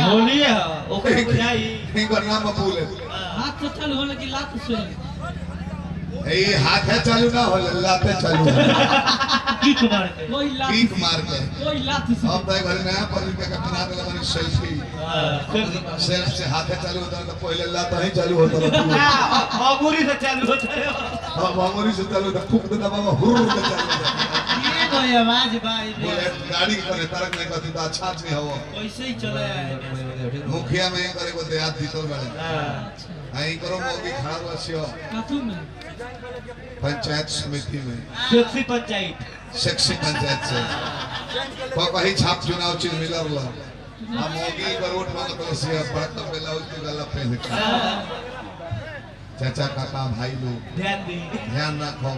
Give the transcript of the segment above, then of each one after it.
होली है ओके बुझाई इनका नाम अबूल है हाथ तो चालू होने की लात से ए हाथ है चालू ना हो लाते चालू किक मार के कोई लात कीक मार के कोई लात से अब भाई घर नया पर के बना देला मैंने सेल्फी सेल्फ से हाथ है चालू होता तो पहले लात ही चालू होता था मामूली से चालू होता है हां मामूली से चालू था फूक देता बाबा हुर के चालू ये कोई आवाज भाई बोले गाड़ी पर तरक नहीं करती तो अच्छा नहीं हो कैसे ही चले आए मुखिया में करे को देहात दीतो गले आई करो मोगी खड़ा बसियो कातू में पंचायत समिति में सेक्सी पंचायत से को कहीं छाप चुनाव चिन्ह मिलर ला हम मोगी पर वोट मांग तो से बड़ा बेला उसकी गला पे चाचा काका भाई लोग ध्यान रखो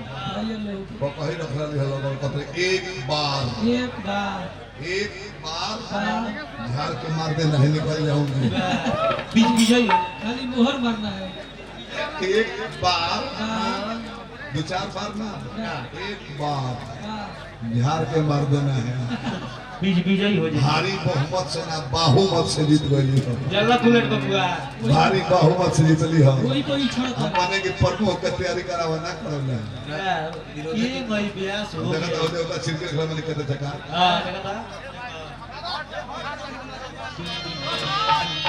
को कहीं रख रही है लोग को एक बार झाड़ के मार दे नहीं निकल जाऊंगी बीच विजय खाली मोहर मारना है एक बार दो चार बार ना एक बार झाड़ के मार देना है बीच विजय हो जाए भारी बहुमत से ना बहुमत से जीत गई हो जल्ला बुलेट बबुआ भारी बहुमत से जीत ली हो कोई छोड़ता हम माने कि प्रमुख के तैयारी करावा ना करौला ये कोई ब्यास हो देखा तो देवता सिरके घर में लिखते थे का हां देखा था